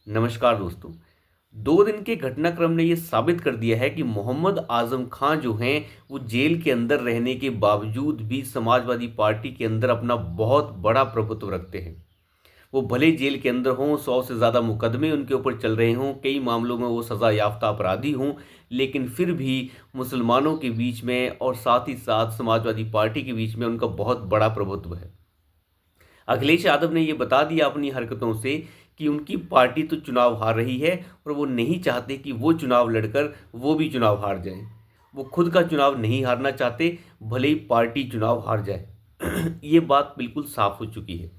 नमस्कार दोस्तों। 2 दिन के घटनाक्रम ने ये साबित कर दिया है कि मोहम्मद आज़म खां जो हैं वो जेल के अंदर रहने के बावजूद भी समाजवादी पार्टी के अंदर अपना बहुत बड़ा प्रभुत्व रखते हैं। वो भले जेल के अंदर हों, 100 से ज़्यादा मुकदमे उनके ऊपर चल रहे हों, कई मामलों में वो सज़ा याफ्ता अपराधी हों, लेकिन फिर भी मुसलमानों के बीच में और साथ ही साथ समाजवादी पार्टी के बीच में उनका बहुत बड़ा प्रभुत्व है। अखिलेश यादव ने ये बता दिया अपनी हरकतों से कि उनकी पार्टी तो चुनाव हार रही है और वो नहीं चाहते कि वो चुनाव लड़कर वो भी चुनाव हार जाएं। वो खुद का चुनाव नहीं हारना चाहते, भले ही पार्टी चुनाव हार जाए। ये बात बिल्कुल साफ हो चुकी है।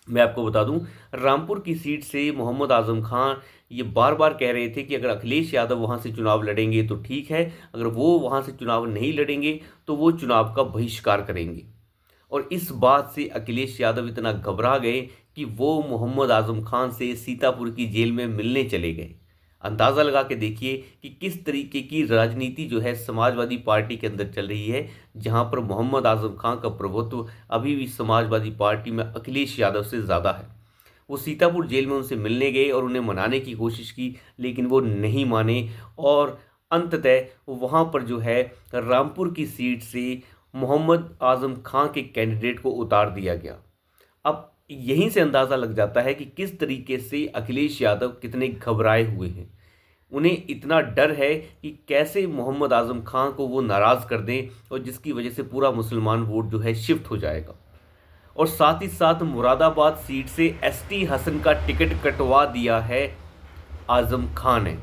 मैं आपको बता दूं, रामपुर की सीट से मोहम्मद आजम खान ये बार बार कह रहे थे कि अगर अखिलेश यादव वहां से चुनाव लड़ेंगे तो ठीक है, अगर वो वहां से चुनाव नहीं लड़ेंगे तो वो चुनाव का बहिष्कार करेंगे। और इस बात से अखिलेश यादव इतना घबरा गए कि वो मोहम्मद आजम खान से सीतापुर की जेल में मिलने चले गए। अंदाज़ा लगा के देखिए कि किस तरीके की राजनीति जो है समाजवादी पार्टी के अंदर चल रही है, जहां पर मोहम्मद आजम खान का प्रभुत्व अभी भी समाजवादी पार्टी में अखिलेश यादव से ज़्यादा है। वो सीतापुर जेल में उनसे मिलने गए और उन्हें मनाने की कोशिश की, लेकिन वो नहीं माने और अंततः वहाँ पर जो है रामपुर की सीट से मोहम्मद आजम खां के कैंडिडेट को उतार दिया गया। अब यहीं से अंदाज़ा लग जाता है कि किस तरीके से अखिलेश यादव कितने घबराए हुए हैं। उन्हें इतना डर है कि कैसे मोहम्मद आजम खां को वो नाराज़ कर दें और जिसकी वजह से पूरा मुसलमान वोट जो है शिफ्ट हो जाएगा। और साथ ही साथ मुरादाबाद सीट से एसटी हसन का टिकट कटवा दिया है आजम खान ने।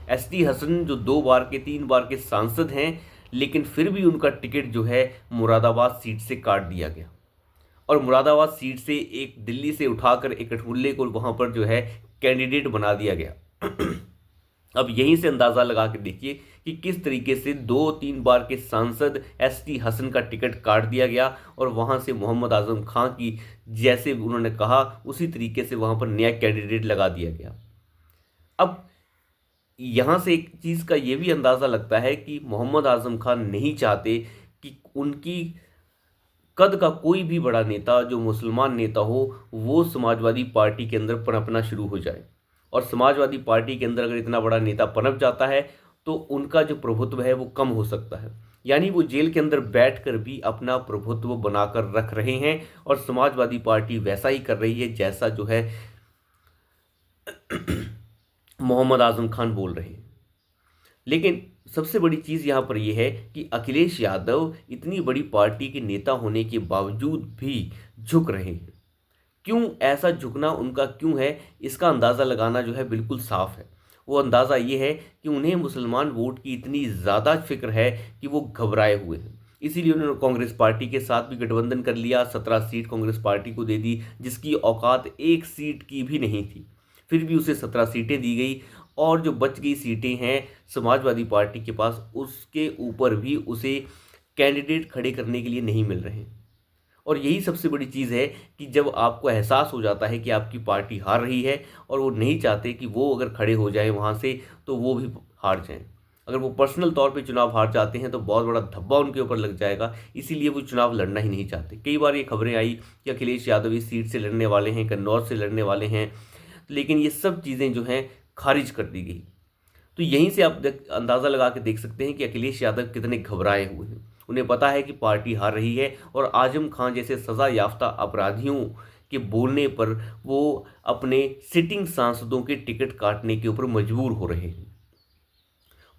एसटी हसन जो 2 बार के 3 बार के सांसद हैं, लेकिन फिर भी उनका टिकट जो है मुरादाबाद सीट से काट दिया गया और मुरादाबाद सीट से एक दिल्ली से उठाकर एक अठमुल्ले को वहां पर जो है कैंडिडेट बना दिया गया। अब यहीं से अंदाज़ा लगा के देखिए कि किस तरीके से 2-3 बार के सांसद एसटी हसन का टिकट काट दिया गया और वहां से मोहम्मद आजम खां की जैसे उन्होंने कहा उसी तरीके से वहां पर नया कैंडिडेट लगा दिया गया। अब यहाँ से एक चीज़ का ये भी अंदाज़ा लगता है कि मोहम्मद आजम खान नहीं चाहते कि उनकी कद का कोई भी बड़ा नेता जो मुसलमान नेता हो वो समाजवादी पार्टी के अंदर पनपना शुरू हो जाए। और समाजवादी पार्टी के अंदर अगर इतना बड़ा नेता पनप जाता है तो उनका जो प्रभुत्व है वो कम हो सकता है। यानी वो जेल के अंदर बैठकर भी अपना प्रभुत्व बनाकर रख रहे हैं और समाजवादी पार्टी वैसा ही कर रही है जैसा जो है मोहम्मद आजम खान बोल रहे हैं। लेकिन सबसे बड़ी चीज़ यहाँ पर यह है कि अखिलेश यादव इतनी बड़ी पार्टी के नेता होने के बावजूद भी झुक रहे हैं। क्यों ऐसा झुकना उनका क्यों है, इसका अंदाज़ा लगाना जो है बिल्कुल साफ है। वो अंदाज़ा ये है कि उन्हें मुसलमान वोट की इतनी ज़्यादा फिक्र है कि वो घबराए हुए हैं। इसीलिए उन्होंने कांग्रेस पार्टी के साथ भी गठबंधन कर लिया, 17 सीट कांग्रेस पार्टी को दे दी, जिसकी औकात 1 सीट की भी नहीं थी। फिर भी उसे 17 सीटें दी गई और जो बच गई सीटें हैं समाजवादी पार्टी के पास, उसके ऊपर भी उसे कैंडिडेट खड़े करने के लिए नहीं मिल रहे हैं। और यही सबसे बड़ी चीज़ है कि जब आपको एहसास हो जाता है कि आपकी पार्टी हार रही है और वो नहीं चाहते कि वो अगर खड़े हो जाएं वहाँ से तो वो भी हार जाएं। अगर वो पर्सनल तौर पे चुनाव हार जाते हैं तो बहुत बड़ा धब्बा उनके ऊपर लग जाएगा, इसीलिए वो चुनाव लड़ना ही नहीं चाहते। कई बार ये खबरें आई कि अखिलेश यादव इस सीट से लड़ने वाले हैं, कन्नौज से लड़ने वाले हैं, लेकिन ये सब चीज़ें जो हैं खारिज कर दी गई। तो यहीं से आप अंदाज़ा लगा के देख सकते हैं कि अखिलेश यादव कितने घबराए हुए हैं। उन्हें पता है कि पार्टी हार रही है और आजम खान जैसे सज़ा याफ्ता अपराधियों के बोलने पर वो अपने सिटिंग सांसदों के टिकट काटने के ऊपर मजबूर हो रहे हैं।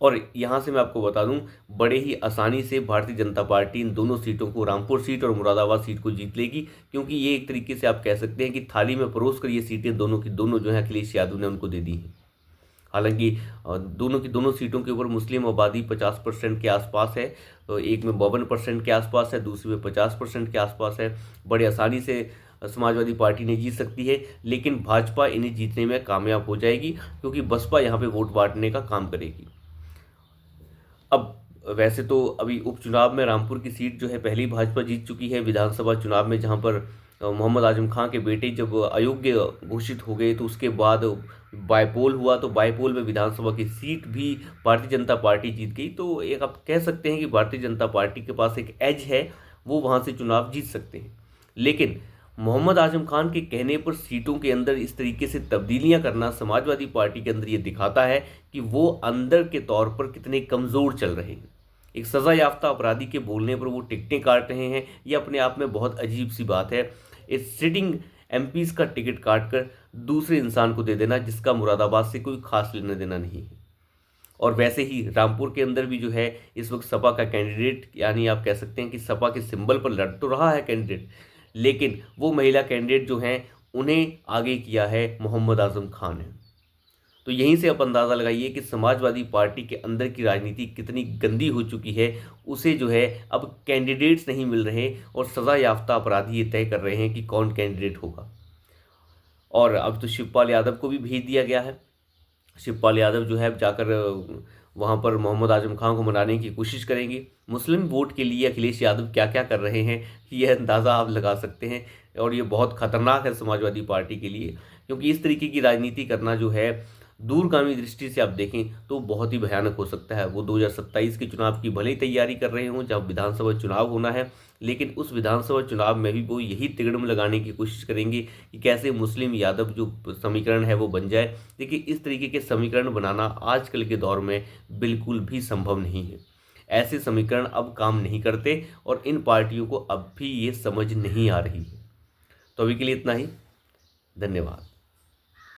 और यहाँ से मैं आपको बता दूं, बड़े ही आसानी से भारतीय जनता पार्टी इन दोनों सीटों को, रामपुर सीट और मुरादाबाद सीट को जीत लेगी, क्योंकि ये एक तरीके से आप कह सकते हैं कि थाली में परोस कर ये सीटें दोनों की दोनों जो है अखिलेश यादव ने उनको दे दी हैं। हालांकि दोनों की दोनों सीटों के ऊपर मुस्लिम आबादी 50% के आसपास है, तो एक में 52% के आसपास है, दूसरी में 50% के आसपास है। बड़े आसानी से समाजवादी पार्टी ने जीत सकती है, लेकिन भाजपा इन्हें जीतने में कामयाब हो जाएगी क्योंकि बसपा यहाँ पे वोट बांटने का काम करेगी। अब वैसे तो अभी उपचुनाव में रामपुर की सीट जो है पहले ही भाजपा जीत चुकी है। विधानसभा चुनाव में जहां पर मोहम्मद आजम खां के बेटे जब अयोग्य घोषित हो गए तो उसके बाद बायपोल हुआ, तो बायपोल में विधानसभा की सीट भी भारतीय जनता पार्टी जीत गई। तो एक आप कह सकते हैं कि भारतीय जनता पार्टी के पास एक एज है, वो वहां से चुनाव जीत सकते हैं। लेकिन मोहम्मद आजम खान के कहने पर सीटों के अंदर इस तरीके से तब्दीलियां करना समाजवादी पार्टी के अंदर ये दिखाता है कि वो अंदर के तौर पर कितने कमज़ोर चल रहे हैं। एक सज़ा याफ्ता अपराधी के बोलने पर वो टिकटें काट रहे हैं, ये अपने आप में बहुत अजीब सी बात है। इस सिटिंग एमपीज़ का टिकट काट कर दूसरे इंसान को दे देना जिसका मुरादाबाद से कोई खास लेना देना नहीं है। और वैसे ही रामपुर के अंदर भी जो है इस वक्त सपा का कैंडिडेट, यानी आप कह सकते हैं कि सपा के सिंबल पर लड़ तो रहा है कैंडिडेट, लेकिन वो महिला कैंडिडेट जो हैं उन्हें आगे किया है मोहम्मद आजम खान ने। तो यहीं से आप अंदाज़ा लगाइए कि समाजवादी पार्टी के अंदर की राजनीति कितनी गंदी हो चुकी है। उसे जो है अब कैंडिडेट्स नहीं मिल रहे और सज़ा याफ्ता अपराधी ये तय कर रहे हैं कि कौन कैंडिडेट होगा। और अब तो शिवपाल यादव को भी भेज दिया गया है। शिवपाल यादव जो है जाकर वहाँ पर मोहम्मद आजम खान को मनाने की कोशिश करेंगे। मुस्लिम वोट के लिए अखिलेश यादव क्या क्या कर रहे हैं यह अंदाज़ा आप लगा सकते हैं। और ये बहुत ख़तरनाक है समाजवादी पार्टी के लिए, क्योंकि इस तरीके की राजनीति करना जो है दूरगामी दृष्टि से आप देखें तो बहुत ही भयानक हो सकता है। वो 2027 के चुनाव की भले ही तैयारी कर रहे हों जब विधानसभा चुनाव होना है, लेकिन उस विधानसभा चुनाव में भी वो यही तिगड़म लगाने की कोशिश करेंगे कि कैसे मुस्लिम यादव जो समीकरण है वो बन जाए। देखिए, इस तरीके के समीकरण बनाना आजकल के दौर में बिल्कुल भी संभव नहीं है। ऐसे समीकरण अब काम नहीं करते और इन पार्टियों को अब भी ये समझ नहीं आ रही है। तो अभी के लिए इतना ही। धन्यवाद।